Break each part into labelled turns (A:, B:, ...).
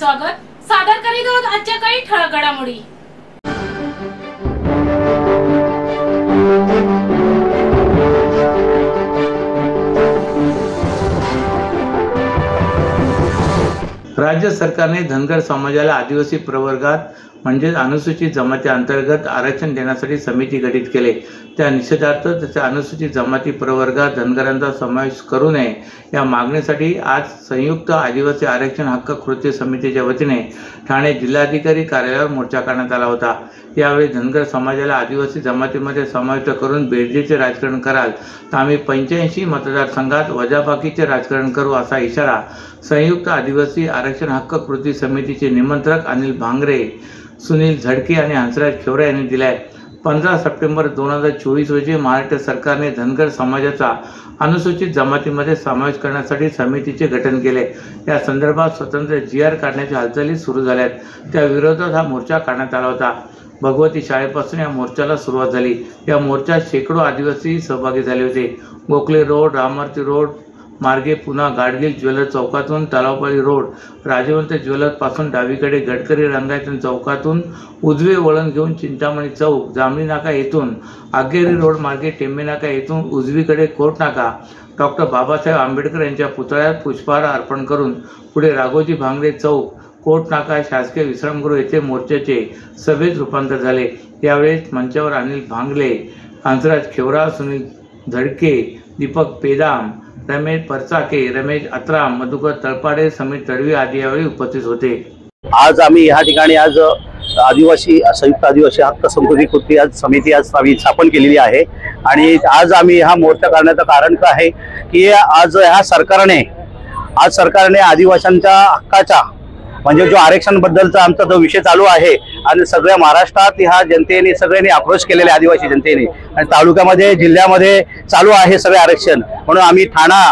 A: स्वागत सादर करीत आहोत आजच्या काही ठळक घडामोडी।
B: राज्य सरकारने धनगर समाजाला आदिवासी प्रवर्गात म्हणजे अनुसूचित जमाती अंतर्गत आरक्षण देण्यासाठी समिती गठीत केले। त्या निषेधार्थ तसेच अनुसूचित जमाती प्रवर्गात धनगरांचा समावेश करू नये या मागणीसाठी आज संयुक्त आदिवासी आरक्षण हक्क कृती समितीच्या वतीने ठाणे जिल्हाधिकारी कार्यालयावर मोर्चा काढण्यात आला होता। यावेळी धनगर समाजाला आदिवासी जमातीमध्ये समाविष्ट करून बेरजेचे राजकारण कराल तर आम्ही 85 मतदारसंघात वजाबाकीचे राजकारण करू असा इशारा संयुक्त आदिवासी आरक्षण हक्क कृती समितीचे निमंत्रक अनिल भांगरे, सुनील झडके आणि हंसराज खेवरा यांनी दिलाय। 15 सप्टेंबर 2024 रोजी महाराष्ट्र सरकारने धनगर समाजाचा अनुसूचित जमातीमध्ये समावेश करण्यासाठी समितीचे गठन केले। या संदर्भात स्वतंत्र GR काढण्याच्या हालचाली सुरू झाल्यात। त्या विरोधात हा मोर्चा काढण्यात आला होता। भगवती शाळेपासून या मोर्चाला सुरुवात झाली। या मोर्चात शेकडो आदिवासी सहभागी झाले होते। गोखले रोड, राममूर्ती रोड मार्गे पुन्हा गाडगिल ज्वेलर चौकातून तलावपाळी रोड, राजवंत ज्वेलर पासून डावीकडे गडकरी रंगायतन चौकातून उजवे वळण घेऊन चिंतामणी चौक, जांभळी नाका येथून आगेरी रोड मार्गे टेंबे नाका येथून उजवीकडे कोर्ट नाका, डॉक्टर बाबासाहेब आंबेडकर यांच्या पुतळ्यात पुष्पहार अर्पण करून पुढे राघोजी भांगरे चौक, कोर्ट नाका, शासकीय विश्रामगृह येथे मोर्चाचे सभेत रूपांतर झाले। यावेळी मंचावर अनिल भांगरे, हंसराज खेवरा, सुनील झडके, दीपक पेदाम, रमेश परचाके, रमेश अत्राम, मधुकर तळपाडे, समीर तडवी आदी यावेळी उपस्थित होते।
C: आज आम्ही या ठिकाणी आज संयुक्त आदिवासी हक्क कृती समिती आज आम्ही स्थापन केलेली आहे आणि आज आम्ही हा मोर्चा काढण्याचं कारण काय आहे की आज सरकारने आदिवासींच्या हक्काचा म्हणजे जो आरक्षण बद्दलचा आमचा जो विषय चालू आहे आणि सगळ्या महाराष्ट्रात ह्या जनतेने सगळ्यांनी आक्रोश केलेले आदिवासी जनतेने आणि तालुक्यामध्ये जिल्ह्यामध्ये चालू आहे सगळे आरक्षण। म्हणून आम्ही ठाणा,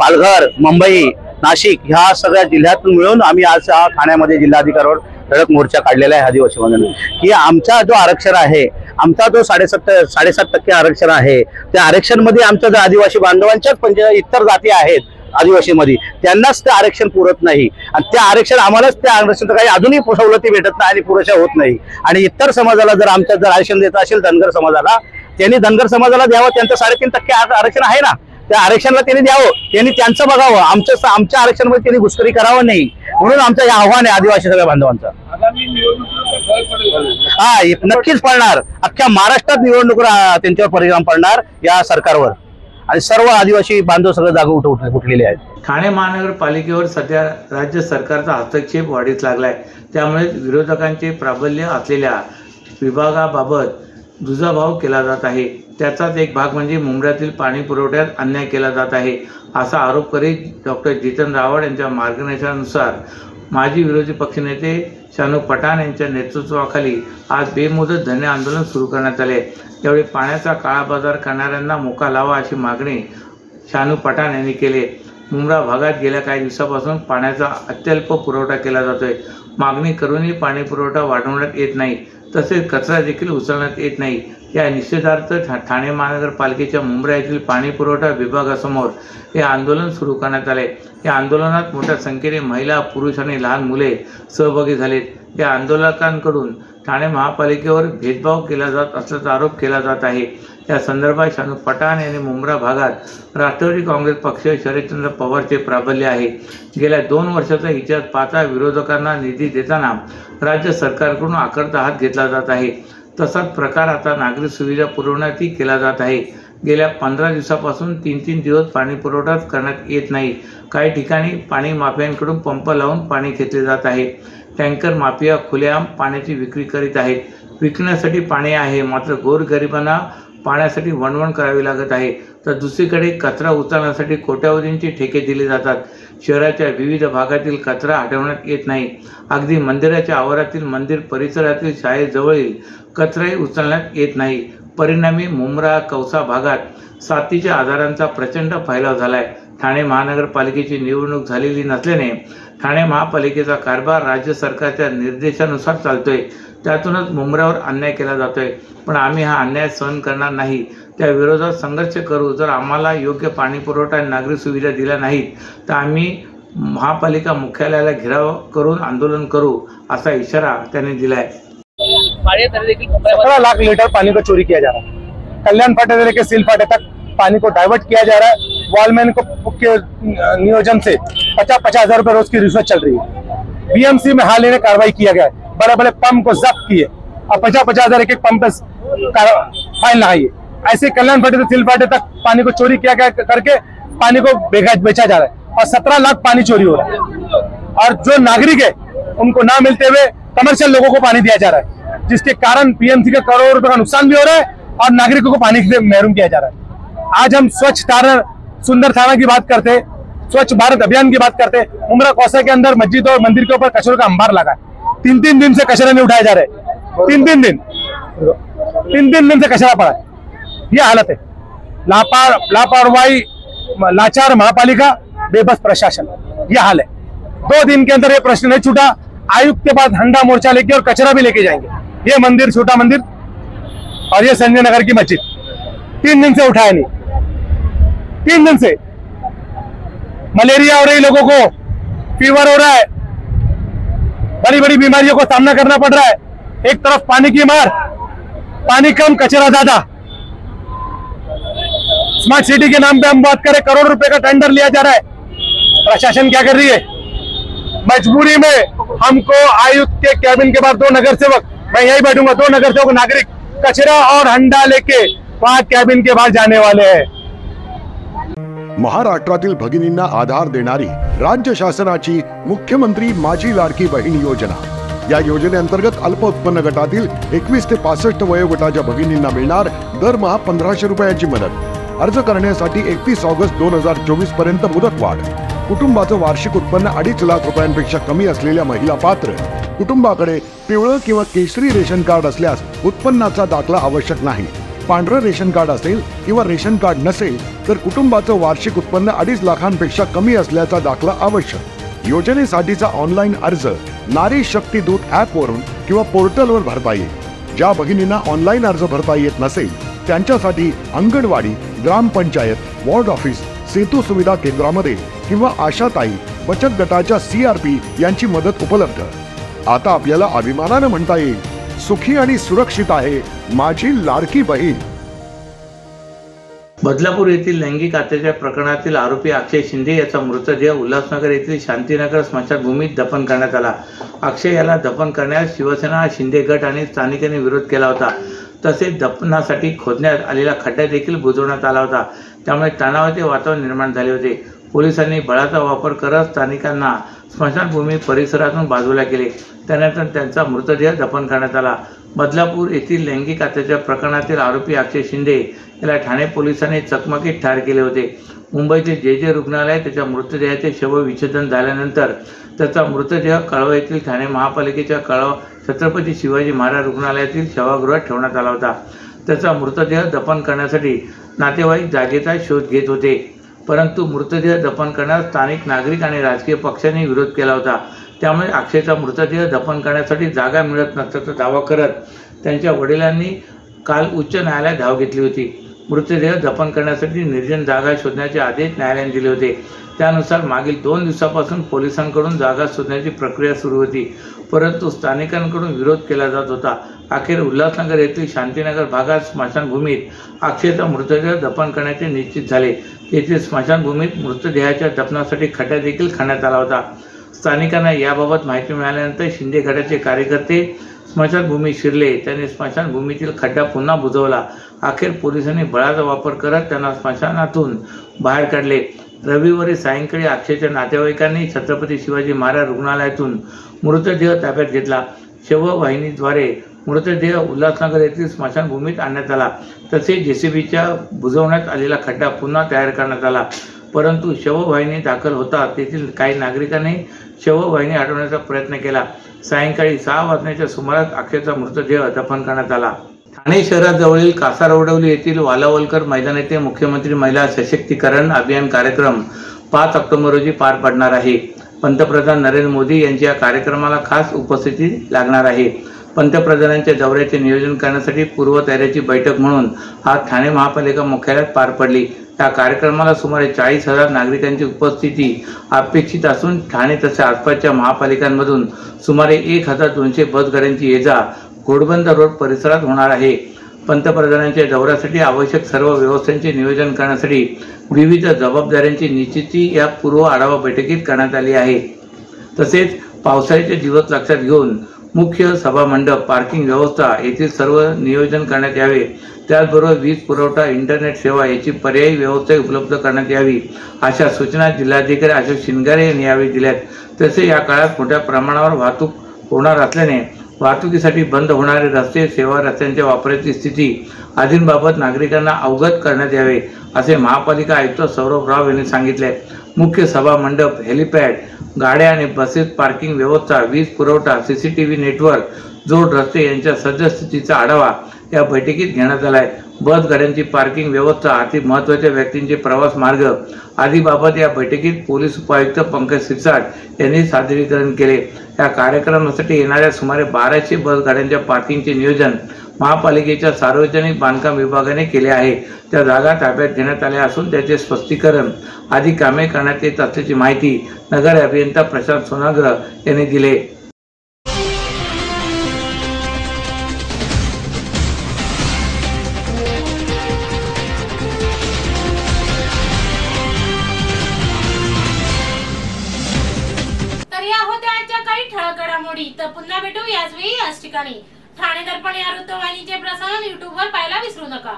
C: पालघर, मुंबई, नाशिक ह्या सगळ्या जिल्ह्यातून मिळून आम्ही आज ठाण्यामध्ये जिल्हाधिकाऱ्यावर धडक मोर्चा काढलेला आहे आदिवासी म्हणून की आमचा जो आरक्षण आहे, आमचा जो 7.5% आरक्षण आहे, त्या आरक्षण मध्ये आमच्या जो आदिवासी बांधवांच्याच इतर जाती आहेत आदिवासीमध्ये त्यांनाच ते आरक्षण पुरत नाही आणि त्या आरक्षण आम्हालाच त्या आरक्षणाचं काही अजूनही सवलती भेटत नाही आणि पुरेशा होत नाही आणि इतर समाजाला जर आमच्या जर आरक्षण देत असेल धनगर समाजाला, त्यांनी धनगर समाजाला द्यावं। त्यांचं 3.5% आरक्षण आहे ना, त्या आरक्षणाला त्यांनी द्यावं, त्यांनी त्यांचं बघावं, आमच्या आरक्षणामध्ये त्यांनी घुसखोरी करावं नाही। म्हणून आमचं हे आव्हान आहे आदिवासी सगळ्या बांधवांचं। हा, नक्कीच पडणार, अख्ख्या महाराष्ट्रात निवडणूक त्यांच्यावर परिणाम पडणार या सरकारवर आणि सर्व आदिवासी बांधव सगळं जागा उठलेले आहेत।
B: ठाणे महानगरपालिकेवर सध्या राज्य सरकारचा हस्तक्षेप वाढीस लागलाय। त्यामुळे विरोधकांचे प्राबल्य असलेल्या विभागाबाबत दुजाभाव केला जात आहे। त्याचाच एक भाग म्हणजे मुंब्र्यातील पाणी पुरवठ्यात अन्याय केला जात आहे असा आरोप करीत डॉक्टर जितेंद्र आव्हाड यांच्या मार्गदर्शनानुसार माजी विरोधी पक्षनेते शानू पठाण यांच्या नेतृत्वाखाली आज बेमुदत धरणे आंदोलन सुरू करण्यात आले। यावेळी पाण्याचा काळा बाजार करणाऱ्यांना मोका लावा अशी मागणी शानू पठाण यांनी केली। मुंब्रा भागात गेल्या काही दिवसापासून पाण्याचा अत्यल्प पुरवठा केला जातोय। मागणी करूनही पाणी पुरवठा वाढवण्यात येत नाही, तसेच कचरा देखील उचलण्यात येत नाही। या निषेधार्थ ठाणे महानगरपालिकेच्या मुंब्रा येथील पाणी पुरवठा विभागासमोर हे आंदोलन सुरू करण्यात आले। या आंदोलनात मोठ्या संख्येने महिला, पुरुष आणि लहान मुले सहभागी झालेत। या आंदोलकांकडून ठाणे महापालिकेवर भेदभाव केला जात असल्याचा आरोप केला जात आहे। या संदर्भात शानू पठाण यांनी मुंब्रा भागात राष्ट्रवादी काँग्रेस पक्ष शरदचंद्र पवारचे प्राबल्य आहे। गेल्या 2 वर्षाचा इतिहास पाहता विरोधकांना निधी देताना राज्य सरकारकडून आकर्ता हात घेतला जात आहे। तसाच प्रकार आता नागरी सुविधा पुरवण्यातही केला जात आहे। गेल्या 15 दिवसापासून 3 दिवस पाणी पुरवठाच करण्यात येत नाही। काही ठिकाणी पाणी माफियांकडून पंप लावून पाणी घेतले जात आहे। टँकर माफिया खुलेआम पाण्याची विक्री करीत आहेत। विकण्यासाठी पाणी आहे, मात्र गोरगरिबांना पाण्यासाठी वणवण करावी लागत आहे। तर दुसरीकडे कचरा उचलण्यासाठी कोट्यावधींचे ठेके दिले जातात। शहराच्या विविध भागातील कचरा हटवण्यात येत नाही। अगदी मंदिराच्या आवारातील, मंदिर परिसरातील, शाळेजवळील कचराही उचलण्यात येत नाही। परिणामी मुंब्रा, कौसा भागात साथीच्या आजारांचा प्रचंड फैलाव झालाय। ठाणे महानगरपालिकेची निवडणूक झालेली नसल्याने ठाणे महापालिकेचा कारभार राज्य सरकारच्या निर्देशानुसार चालतोय। त्यातूनच मुंब्र्यावर अन्याय केला जातोय। पण आम्ही हा अन्याय सहन करणार नाही, त्या विरोधात संघर्ष करू। जर आम्हाला योग्य पाणी पुरवठा आणि नागरी सुविधा दिल्या नाहीत तर आम्ही महापालिका मुख्यालयाला घेराव करून आंदोलन करू असा इशारा त्यांनी दिलाय।
D: 17 लाख लीटर पानी को चोरी किया जा रहा है। कल्याण फाटे से लेकर सील फाटे तक पानी को डाइवर्ट किया जा रहा है। वॉलमैन को के नियोजन से 50-50 हजार रुपए रोज की रिश्वत चल रही है। बीएमसी में हाल ही में कार्रवाई किया गया है, बड़े बड़े पंप को जब्त किए और 50-50 हजार एक पंप पे फाइन लगाई है। ऐसे कल्याण फाटे से सील फाटे तक पानी को चोरी किया गया करके पानी को बेचा जा रहा है और 17 लाख पानी चोरी हो रहा है। और जो नागरिक है उनको ना मिलते हुए कमर्शियल लोगों को पानी दिया जा रहा है, जिसके कारण पीएमसी के करोड़ों रुपए का नुकसान भी हो रहा है और नागरिकों को पानी से महरूम किया जा रहा है। आज हम स्वच्छ थाना, सुंदर थाना की बात करते, स्वच्छ भारत अभियान की बात करते, उमरा कौसा के अंदर मस्जिद और मंदिर के ऊपर कचरों का अंबार लगा है। 3-3 दिन से कचरा नहीं उठाए जा रहे। 3-3 दिन से कचरा पड़ा है। ये हालत है। लापरवाही, लाचार महापालिका, बेबस प्रशासन, ये हाल है। 2 दिन के अंदर ये प्रश्न नहीं छूटा। आयुक्त के बाद हंडा मोर्चा लेके और कचरा भी लेके जाएंगे। ये मंदिर, छोटा मंदिर और ये संजय नगर की मस्जिद 3 दिन से उठाया नहीं। 3 दिन से मलेरिया हो रही, लोगों को फीवर हो रहा है, बड़ी बड़ी बीमारियों को सामना करना पड़ रहा है। एक तरफ पानी की मार, पानी कम कचरा ज्यादा। स्मार्ट सिटी के नाम पे हम बात करें, करोड़ रुपए का टेंडर लिया जा रहा है। प्रशासन क्या कर रही है? मजबूरी में हमको आयुक्त के कैबिन के बाद 2 नगर सेवक, मैं यही बैठूंगा, 2 नगर सेवक नागरिक कचरा और हंडा लेके वहां कैबिन के बाहर जाने वाले हैं।
E: महाराष्ट्रातील भगिनींना आधार देणारी राज्य शासनाची मुख्यमंत्री माझी लाडकी बहीण योजना। या योजनेअंतर्गत अल्प उत्पन्न गटातील 21 ते 65 वयोगटाच्या भगिनींना मिळणार दरमहा 1500 रुपयांची मदत। अर्ज करण्यासाठी 31 ऑगस्ट 2024 पर्यंत मुदतवाढ। कुटुंबाचं वार्षिक उत्पन्न 2.5 लाख रुपयांपेक्षा कमी असलेल्या महिला पात्र। कुटुंबाकडे पिवळं किंवा केशरी रेशन कार्ड असल्यास उत्पन्नाचा दाखला आवश्यक नाही। पांढरं रेशन कार्ड असेल किंवा रेशन कार्ड नसेल तर कुटुंबाचं वार्षिक उत्पन्न 2.5 लाखांपेक्षा कमी असल्याचा दाखला आवश्यक। योजनेसाठीचा ऑनलाईन अर्ज नारी शक्ती दूत ॲप वरून किंवा पोर्टलवर भरता येईल। ज्या भगिनींना ऑनलाईन अर्ज भरता येत नसेल त्यांच्यासाठी अंगणवाडी, ग्रामपंचायत, वॉर्ड ऑफिस, सेतू सुविधा केंद्रामध्ये किंवा आशाताई बचत गटाच्या CRP यांची मदत उपलब्ध। आता आपल्याला अभिमानाने म्हणता येईल, सुखी आणि सुरक्षित आहे माझी लाडकी बहीण।
B: बदलापूर येथील लैंगिक अत्याचार प्रकरणातील आरोपी अक्षय शिंदे याचा मृतदेह उल्हासनगर येथील शांतीनगर स्मशानभूमीत दफन करण्यात आला। अक्षय याला दफन करण्यास शिवसेना, शिंदे गट आणि स्थानिकांनी विरोध केला होता। तसेच दफनासाठी खोदण्यात आलेला खड्डा देखील बुजवण्यात आला होता, त्यामुळे तणावाचे वातावरण निर्माण झाले होते। पोलिसांनी बळाचा वापर करत स्थानिकांना स्मशानभूमी परिसरातून बाजूला केले। त्यानंतर त्यांचा मृतदेह दफन करण्यात आला। बदलापूर येथील लैंगिक अत्याचार प्रकरणातील आरोपी अक्षय शिंदे याला ठाणे पोलिसांनी चकमकीत ठार केले होते। मुंबईचे जे रुग्णालय त्याच्या मृतदेहाचे शवविच्छेदन झाल्यानंतर त्याचा मृतदेह कळवा येथील ठाणे महापालिकेच्या कळवा छत्रपती शिवाजी महाराज रुग्णालयातील शवगृहात ठेवण्यात आला होता। त्याचा मृतदेह दफन करण्यासाठी नातेवाईक जागेचा शोध घेत होते, परंतु मृतदेह दफन करण्यास स्थानिक नागरिक आणि राजकीय पक्षांनी विरोध केला होता। त्यामुळे अक्षयचा मृतदेह दफन करण्यासाठी जागा मिळत नसल्याचा दावा करत त्यांच्या वडिलांनी काल उच्च न्यायालयात धाव घेतली होती। मृतदेह दफन करण्यासाठी निर्जन जागा शोधण्याचे आदेश न्यायालयाने दिले होते। त्यानुसार मागील 2 दिवसापासून पोलिसांकडून जागा शोधण्याची प्रक्रिया सुरू होती, परंतु स्थानिकांकडून विरोध केला जात होता। अखेर उल्हासनगर येथील शांतीनगर भागात स्मशानभूमीत अक्षयचा मृतदेह दफन करण्याचे निश्चित झाले। येथील स्मशानभूमीत मृतदेहाच्या दफनासाठी खड्डा देखील खणण्यात आला होता। स्थानिकांना याबाबत माहिती मिळाल्यानंतर शिंदे गटाचे कार्यकर्ते स्मशानभूमीत शिरले। त्यांनी स्मशानभूमीतील खड्डा पुन्हा बुजवला। अखेर पोलिसांनी बळाचा वापर करत त्यांना स्मशानातून बाहेर काढले। रविवारी सायंकाळी अक्षयच्या नातेवाईकांनी छत्रपती शिवाजी महाराज रुग्णालयातून मृतदेह ताब्यात घेतला। शववाहिनीद्वारे मृतदेह उल्हासनगर येथील स्मशानभूमीत आणण्यात आला। तसेच JCBच्या बुजवण्यात आलेला खड्डा पुन्हा तयार करण्यात आला, परंतु शववाहिनी दाखल होताच तेथील काही नागरिकांनी शववाहिनी हटवण्याचा प्रयत्न केला। सायंकाळी 6 वाजण्याच्या सुमारास अक्षयचा मृतदेह दफन करण्यात आला। ठाणे शहराजवळील कासारवडवली येथील वालावलकर मैदान येथे मुख्यमंत्री महिला सशक्तीकरण अभियान कार्यक्रम 5 ऑक्टोबर रोजी पार पडणार आहे। पंतप्रधान नरेंद्र मोदी यांच्या या कार्यक्रमाला खास उपस्थिती लागणार आहे। पंतप्रधानांच्या दौऱ्याचे नियोजन करण्यासाठी पूर्वतयारीची बैठक म्हणून आज ठाणे महापालिका मुख्यालयात पार पडली। या कार्यक्रमाला सुमारे 40,000 नागरिकांची उपस्थिती अपेक्षित असून ठाणे तसेच आसपासच्या महापालिकांमधून सुमारे 1,200 बसगाड्यांची ये-जा घोडबंदर रोड परिसरात होणार आहे। पंतप्रधानांच्या दौऱ्यासाठी आवश्यक सर्व व्यवस्थांचे नियोजन करण्यासाठी विविध जबाबदाऱ्यांची निश्चिती या पूर्व आढावा बैठकीत करण्यात आली आहे। तसेच पावसाळ्याचे दिवस लक्षात घेऊन मुख्य सभा मंडप, पार्किंग व्यवस्था येथील सर्व नियोजन करण्यात यावे। त्याचबरोबर वीज पुरवठा, इंटरनेट सेवा याची पर्यायी व्यवस्था उपलब्ध करण्यात यावी अशा सूचना जिल्हाधिकारी अशोक शिंगारे यांनी यावेळी दिल्यात। तसे या काळात मोठ्या प्रमाणावर वाहतूक होणार असल्याने वाहतुकीसाठी बंद होणारे रस्ते, सेवा रस्त्यांच्या वापराची स्थिती आदींबाबत नागरिकांना अवगत करण्यात यावे असे महापालिका आयुक्त सौरभ राव यांनी सांगितले। मुख्य सभा मंडप, हेलिपॅड, गाड्या आणि बसेस, पार्किंग व्यवस्था, वीज पुरवठा, सीसीटीव्ही नेटवर्क, जोड रस्ते यांच्या सद्यस्थितीचा आढावा या बैठकीत घेण्यात आलाय। बस गाड्यांची पार्किंग व्यवस्था, अति महत्त्वाच्या व्यक्तींचे प्रवास मार्ग आदी बाबत या बैठकीत पोलीस उपायुक्त पंकज सिरसाट यांनी सादरीकरण केले। या कार्यक्रमासाठी येणाऱ्या सुमारे 1200 बस गाड्यांच्या पार्किंगचे नियोजन महापालिकेच्या सार्वजनिक बांधकाम विभागाने केले आहे। त्या जागा ताब्यात घेण्यात आल्या असून त्याचे स्पष्टीकरण आदी कामे करण्यात येत असल्याची माहिती नगर अभियंता प्रशांत सोनाग्र यांनी दिले।
A: तर या होत्या आजच्या काही ठळक घडामोडी। तर पुन्हा भेटू याच वेळी याच ठिकाणी। ठाणे दर्पण या वृत्तवाहिनीचे प्रसारण YouTube वर पाहायला विसरू नका।